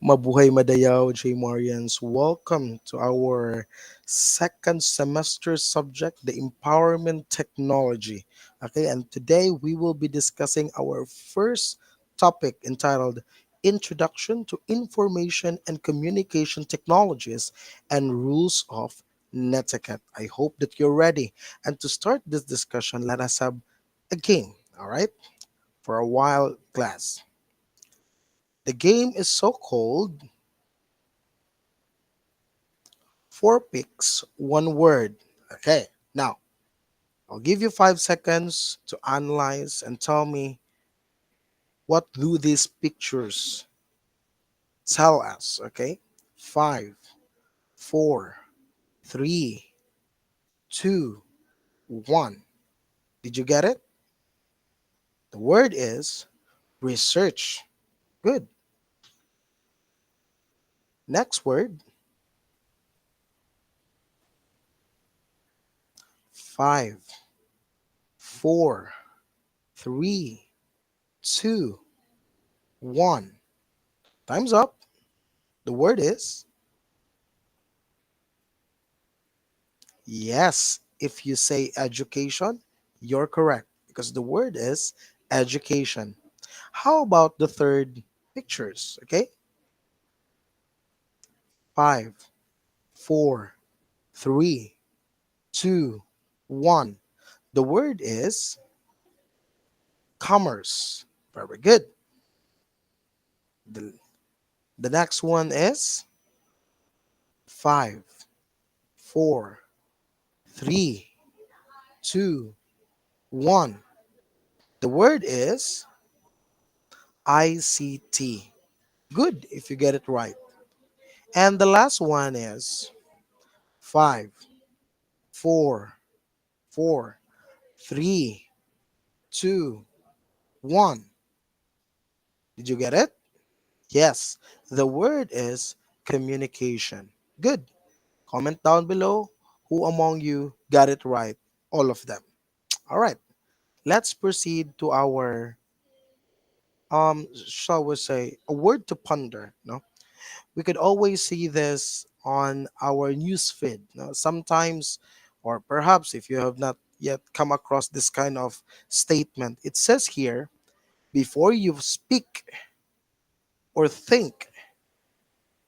Mabuhay Madayaw, J. Marians. Welcome to our second semester subject, the empowerment technology. Okay, and today we will be discussing our first topic entitled Introduction to Information and Communication Technologies and Rules of Netiquette. I hope that you're ready. And to start this discussion, let us have a game, all right, for a while class. The game is so called Four picks, one word. Okay, now I'll give you 5 seconds to analyze and tell me what do these pictures tell us. Okay, five, four, three, two, one. Did you get it? The word is research. Good. Next word, five, four, three, two, one. Time's up. The word is yes. If you say education, you're correct because the word is education. How about the third pictures? Okay, five, four, three, two, one. The word is commerce. Very good. The, the next one is five, four, three, two, one. The word is ICT. Good if you get it right. And the last one is five, four, four, three, two, one. Did you get it? Yes. The word is communication. Good. Comment down below who among you got it right. All of them. All right. Let's proceed to our shall we say a word to ponder. No, we could always see this on our news feed. No? Sometimes, or perhaps if you have not yet come across this kind of statement, it says here, before you speak or think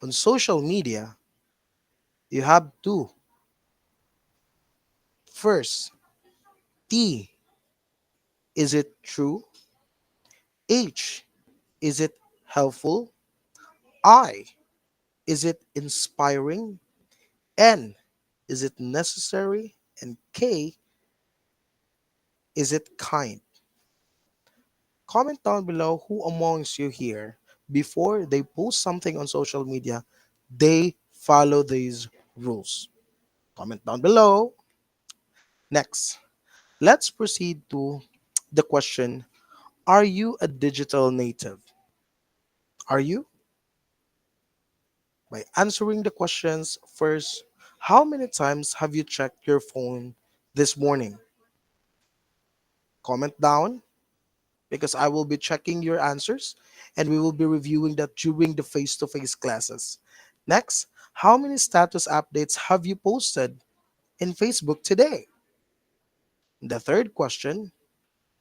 on social media, you have to first T, is it true? H, is it helpful? I, is it inspiring? N, is it necessary? And K, is it kind? Comment down below who amongst you here, before they post something on social media, they follow these rules. Comment down below. Next, let's proceed to the question, are you a digital native? Are you? By answering the questions first, how many times have you checked your phone this morning? Comment down because I will be checking your answers and we will be reviewing that during the face to face classes. Next, how many status updates have you posted in Facebook today? The third question,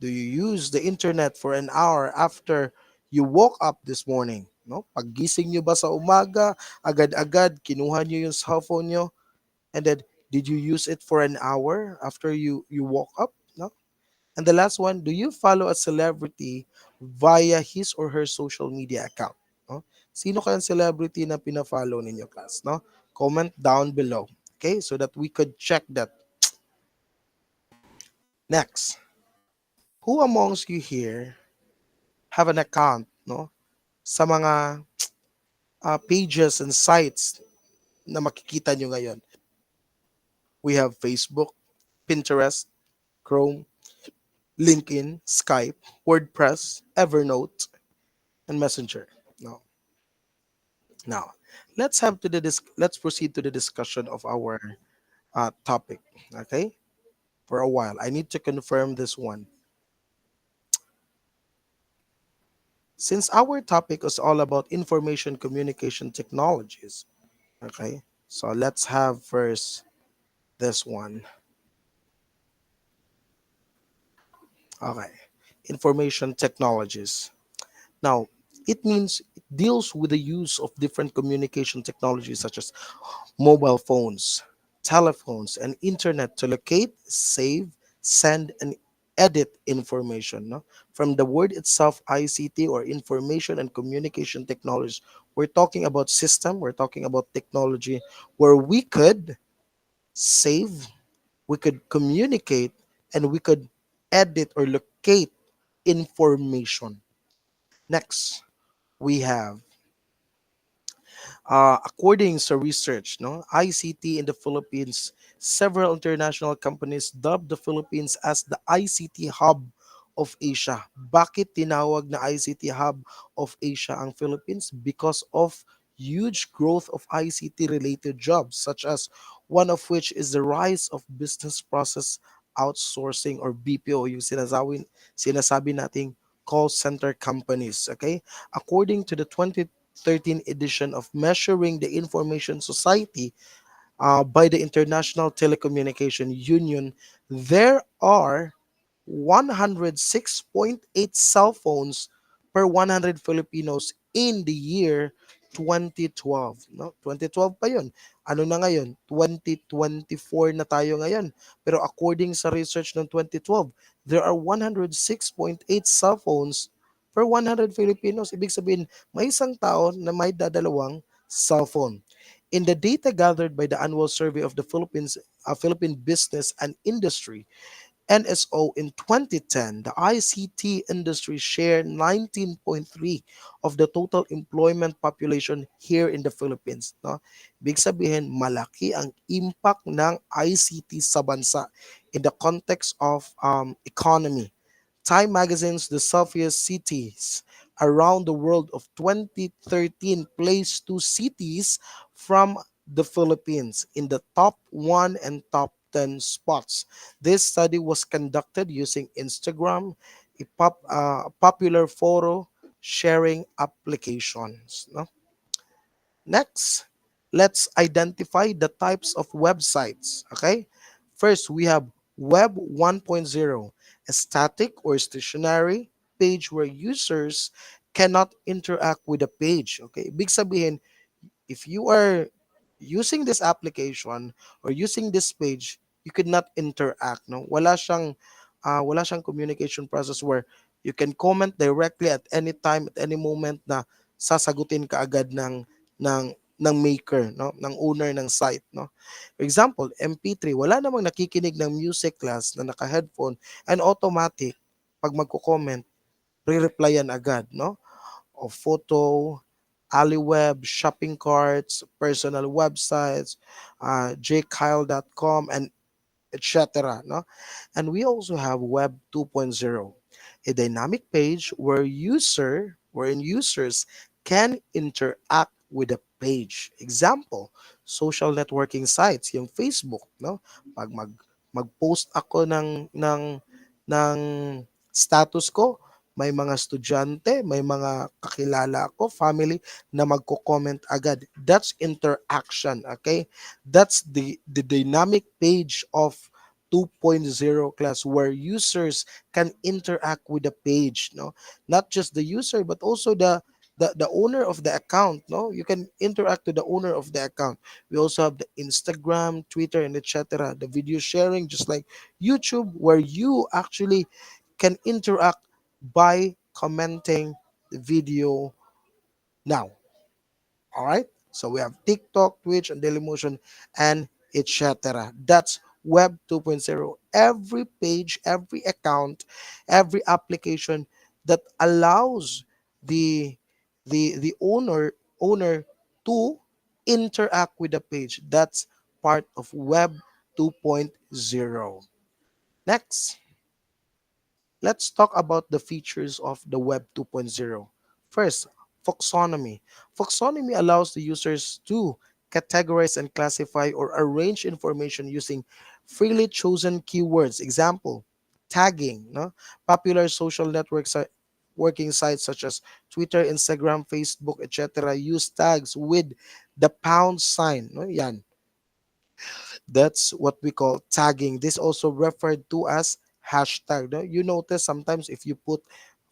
do you use the internet for an hour after you woke up this morning? No? Paggising nyo ba sa umaga, agad-agad kinuha nyo yung cellphone nyo, and then did you use it for an hour after you woke up? No? And the last one, do you follow a celebrity via his or her social media account? No? Sino kayang celebrity na pina-follow ninyo, class? No? Comment down below. Okay? So that we could check that. Next, who amongst you here have an account, no? Sa mga pages and sites na makikita nyo ngayon. We have Facebook, Pinterest, Chrome, LinkedIn, Skype, WordPress, Evernote, and Messenger. No. Now, let's proceed to the discussion of our topic. Okay, for a while, I need to confirm this one. Since our topic is all about information communication technologies, okay, so let's have first this one. Okay, information technologies. Now, it means it deals with the use of different communication technologies such as mobile phones, telephones, and internet to locate, save, send, and edit information. No? From the word itself, ICT or information and communication technologies, we're talking about system, we're talking about technology where we could save, we could communicate, and we could edit or locate information. Next, we have according to research, no, ICT in the Philippines, several international companies dubbed the Philippines as the ICT hub of Asia. Bakit tinawag na ICT hub of Asia ang Philippines? Because of huge growth of ICT related jobs, such as one of which is the rise of business process outsourcing or BPO, yung sinasabi nating call center companies. Okay, according to the 2013 edition of Measuring the Information Society by the International Telecommunication Union, there are 106.8 cell phones per 100 Filipinos in the year 2012. No? 2012 pa yun. Ano na ngayon? 2024 na tayo ngayon. Pero according sa research ng 2012, there are 106.8 cell phones per 100 Filipinos. Ibig sabihin, may isang tao na may dadalawang cellphone. In the data gathered by the annual survey of the Philippine Business and Industry, NSO in 2010, the ICT industry shared 19.3 of the total employment population here in the Philippines. No? Big sabihin, malaki ang impact ng ICT sa bansa in the context of economy. Time Magazine's The Selfiest Cities Around the World of 2013 placed two cities from the Philippines in the top 1 and top 10 spots. This study was conducted using Instagram, a popular photo sharing applications. No? Next, let's identify the types of websites. Okay, first we have Web 1.0, a static or stationary page where users cannot interact with the page. Okay, big sabihin, if you are using this application or using this page, you could not interact. No, wala siyang communication process where you can comment directly at any time, at any moment na sasagutin ka agad ng maker, no, ng owner ng site, no. For example, MP3, wala namang nakikinig ng music class na naka-headphone and automatic pag magko-comment, re-replyan agad, no? O photo, AliWeb, shopping carts, personal websites, jkyle.com, and etc. No? And we also have Web 2.0, a dynamic page wherein users can interact with the page. Example, social networking sites, yung Facebook, no? Pag mag-post ako ng status ko, may mga estudyante, may mga kakilala ako, family na magko-comment agad. That's interaction, okay? That's the dynamic page of 2.0 class where users can interact with the page, no? Not just the user but also the owner of the account, no? You can interact with the owner of the account. We also have the Instagram, Twitter, and etc. The video sharing, just like YouTube, where you actually can interact by commenting the video now. All right. So we have TikTok, Twitch, and Dailymotion, and etc. That's Web 2.0. Every page, every account, every application that allows the the owner to interact with the page. That's part of Web 2.0. Next, let's talk about the features of the Web 2.0. First, Foxonomy. Foxonomy allows the users to categorize and classify or arrange information using freely chosen keywords. Example, tagging. No? Popular social networks networking sites such as Twitter, Instagram, Facebook, etc. use tags with the pound sign. No? Yan. That's what we call tagging. This also referred to as hashtag. No? You notice sometimes if you put,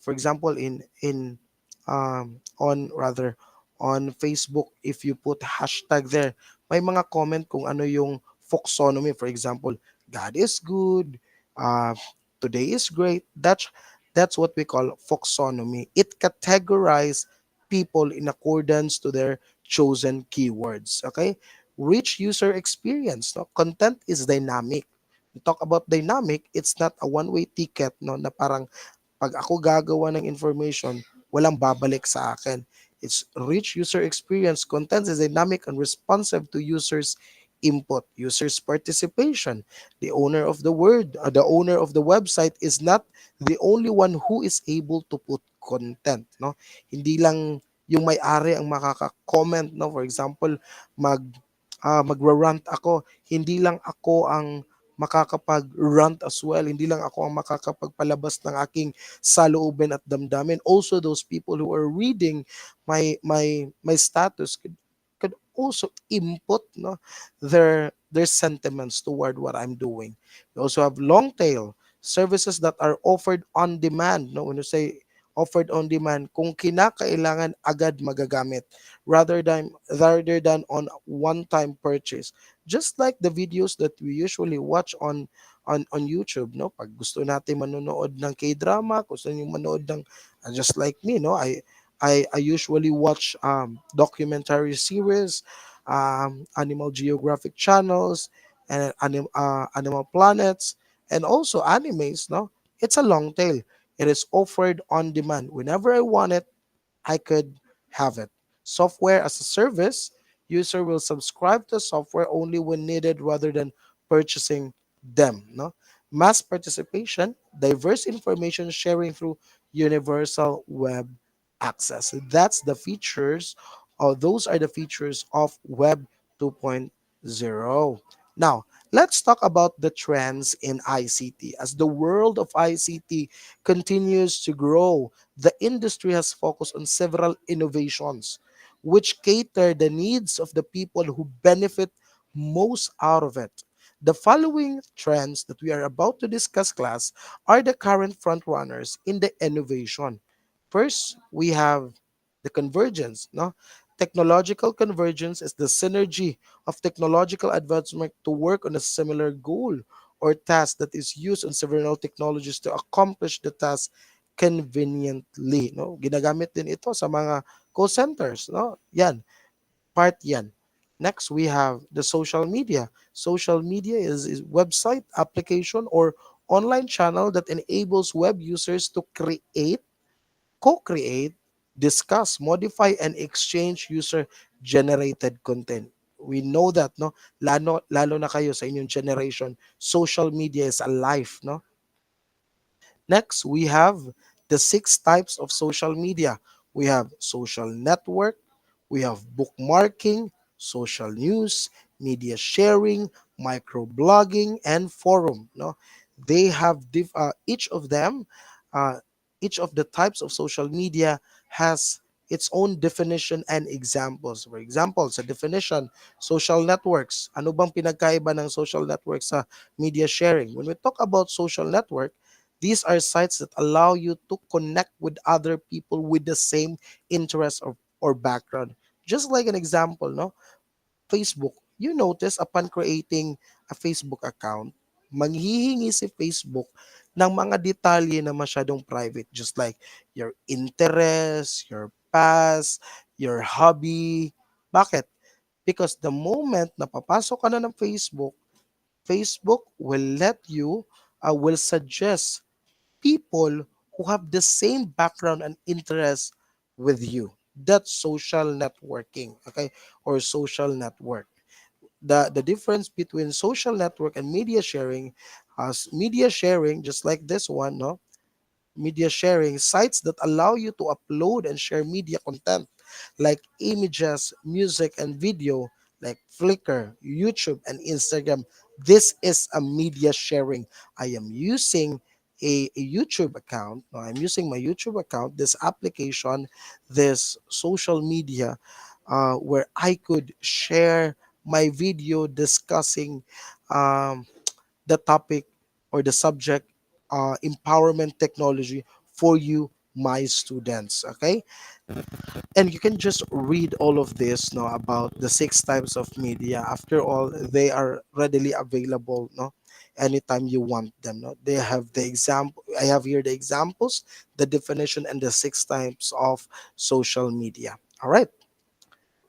for example, in on rather on Facebook, if you put hashtag there, may mga comment kung ano yung folksonomy. For example, God is good, uh, today is great. That's what we call folksonomy. It categorizes people in accordance to their chosen keywords. Okay, rich user experience. No? Content is dynamic. We talk about dynamic, it's not a one-way ticket no na parang pag ako gagawa ng information, walang babalik sa akin. It's rich user experience. Content is dynamic and responsive to users' input, users' participation. The owner of the website is not the only one who is able to put content. No, hindi lang yung may-ari ang makaka-comment. No, for example, magra-rant ako, hindi lang ako ang makakapag-rant as well. Hindi lang ako ang makakapagpalabas ng aking saloobin at damdamin. Also, those people who are reading my status could also input no their sentiments toward what I'm doing. We also have long tail services that are offered on demand. No, when you say offered on demand, kung kinakailangan agad magagamit rather than on one-time purchase. Just like the videos that we usually watch on YouTube, no? Pag gusto natin manonood ng K-drama, gusto niyo manood ng just like me, no? I usually watch documentary series, Animal Geographic channels, and Animal Planets, and also animes, no? It's a long tail. It is offered on demand. Whenever I want it, I could have it. Software as a service, user will subscribe to software only when needed rather than purchasing them. No? Mass participation, diverse information sharing through universal web access. That's the features, or those are the features of Web 2.0. Now, let's talk about the trends in ICT. As the world of ICT continues to grow, the industry has focused on several innovations which cater the needs of the people who benefit most out of it. The following trends that we are about to discuss, class, are the current frontrunners in the innovation. First, we have the convergence. No? Technological convergence is the synergy of technological advancement to work on a similar goal or task that is used on several technologies to accomplish the task conveniently. No? Ginagamit din ito sa mga call centers. No? Yan. Next, we have the social media. Social media is website application or online channel that enables web users to co-create, discuss, modify, and exchange user-generated content. We know that, no? Lalo na kayo sa inyong generation, social media is alive, no? Next, we have the six types of social media. We have social network, we have bookmarking, social news, media sharing, microblogging, and forum. No, they have each of them, uh, each of the types of social media has its own definition and examples. For example, sa definition, social networks. Ano bang pinagkaiba ng social networks sa media sharing? When we talk about social network, these are sites that allow you to connect with other people with the same interest or background. Just like an example, no? Facebook. You notice upon creating a Facebook account, manghihingi si Facebook ng mga detalye na masyadong private, just like your interest, your past, your hobby. Bakit? Because the moment na papasok ka na ng Facebook, Facebook will suggest people who have the same background and interest with you. That's social networking, okay, or social network. The difference between social network and media sharing, as media sharing, just like this one, no, media sharing sites that allow you to upload and share media content like images, music, and video, like Flickr, YouTube, and Instagram. This is a media sharing. I am using a YouTube account. No, I'm using my YouTube account, this application, this social media, where I could share my video discussing um, the topic or the subject, empowerment technology for you, my students. Okay, and you can just read all of this, no, about the six types of media. After all, they are readily available, no, anytime you want them. No, they have the example. I have here the examples, the definition, and the six types of social media. All right.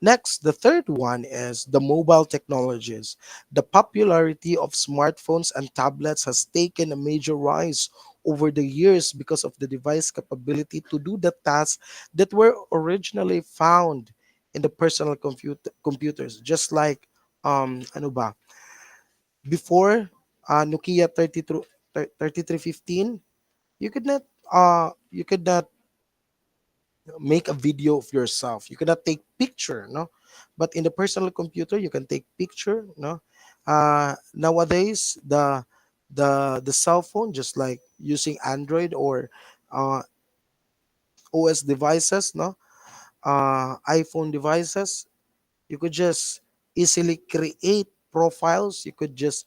Next, the third one is the mobile technologies. The popularity of smartphones and tablets has taken a major rise over the years because of the device capability to do the tasks that were originally found in the personal computers. Just like ano ba, before Nokia 3315, you could not make a video of yourself. You cannot take picture, no. But in the personal computer, you can take picture, no. Nowadays, the cell phone, just like using Android or uh, OS devices, no, iPhone devices, you could just easily create profiles. You could just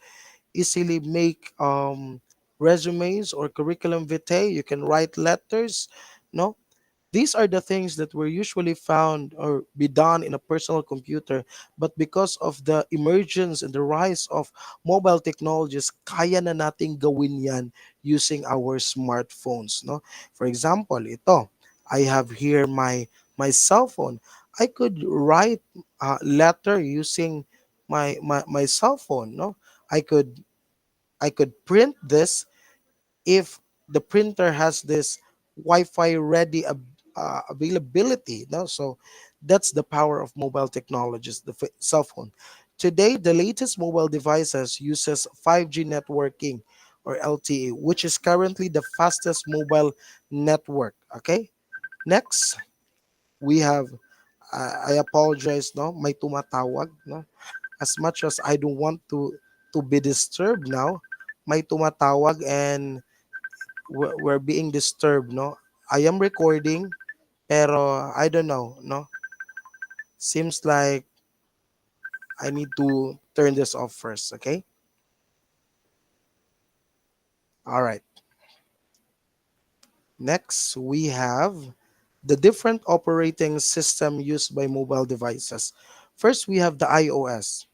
easily make resumes or curriculum vitae. You can write letters, no. These are the things that were usually found or be done in a personal computer, but because of the emergence and the rise of mobile technologies, kaya na nating gawin yan using our smartphones, no? For example, ito, I have here my cell phone. I could write a letter using my cell phone, no? I could I could print this if the printer has this Wi-Fi ready availability. No, so that's the power of mobile technologies, the cell phone. Today, the latest mobile devices uses 5G networking or LTE, which is currently the fastest mobile network. Okay, next we have. I apologize, no, may tumatawag, no. As much as I don't want to be disturbed now, may tumatawag and we're being disturbed, no. I am recording, pero I don't know, no. Seems like I need to turn this off first, okay? All right. Next, we have the different operating system used by mobile devices. First, we have the iOS,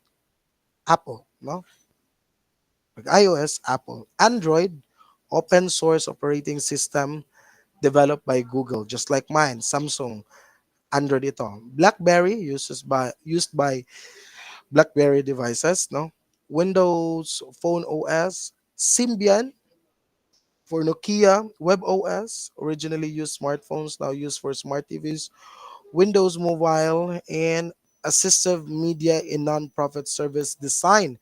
Apple, no? Like iOS, Apple. Android, open source operating system developed by Google, just like mine, Samsung. Android ito. BlackBerry used by BlackBerry devices, no? Windows Phone OS, Symbian for Nokia, Web OS, originally used smartphones, now used for smart TVs, Windows Mobile, and assistive media in non-profit service designed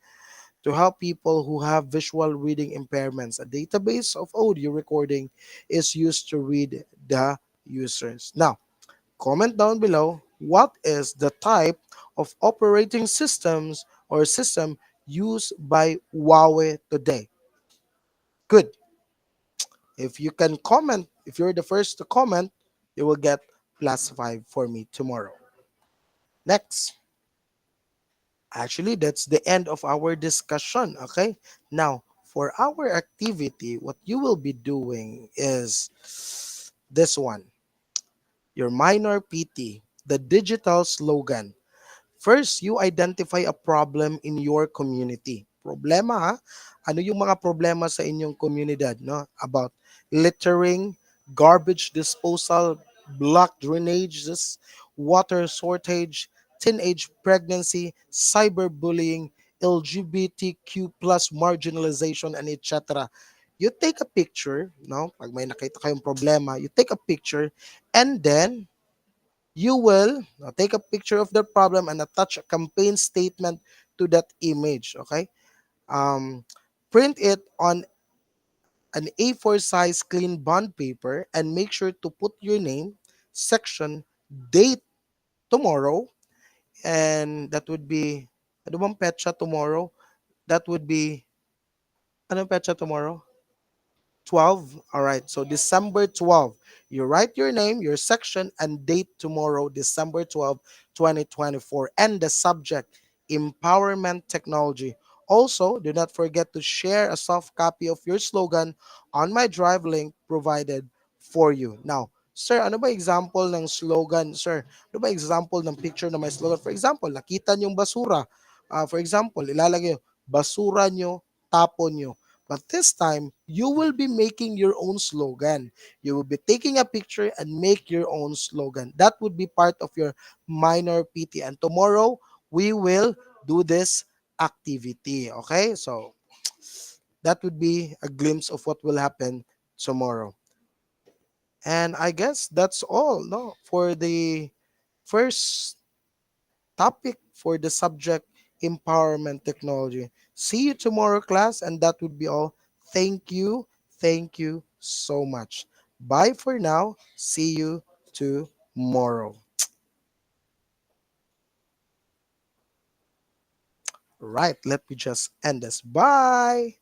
to help people who have visual reading impairments. A database of audio recording is used to read the users. Now, comment down below what is the type of operating systems or system used by Huawei today. Good. If you can comment, if you're the first to comment, you will get +5 for me tomorrow. Next. Actually, that's the end of our discussion. Okay. Now, for our activity, what you will be doing is this one, your minor PT, the digital slogan. First, you identify a problem in your community. Problema ha? Ano yung mga problema sa inyong komunidad, no? About littering, garbage disposal, blocked drainages, water shortage, teenage pregnancy, cyberbullying, LGBTQ plus marginalization, and etc. You take a picture, no? Pag may nakita kayong problema, you take a picture and then you will take a picture of the problem and attach a campaign statement to that image. Okay. Um, Print it on an A4 size clean bond paper and make sure to put your name, section, date tomorrow, and that would be ano bang petsa tomorrow? That would be anong petsa tomorrow? 12. All right. So December 12. You write your name, your section, and date tomorrow, December 12, 2024. And the subject, empowerment technology. Also, do not forget to share a soft copy of your slogan on my drive link provided for you. Now, sir, ano ba example ng slogan, sir? Ano ba example ng picture na may slogan? For example, nakita niyong basura. For example, ilalagay nyo, basura nyo, tapon nyo. But this time, you will be making your own slogan. You will be taking a picture and make your own slogan. That would be part of your minor PT. And tomorrow, we will do this activity. Okay? So, that would be a glimpse of what will happen tomorrow. And I guess that's all, no, for the first topic for the subject empowerment technology. See you tomorrow, class, and that would be all. Thank you. Thank you so much. Bye for now. See you tomorrow. Right, let me just end this. Bye.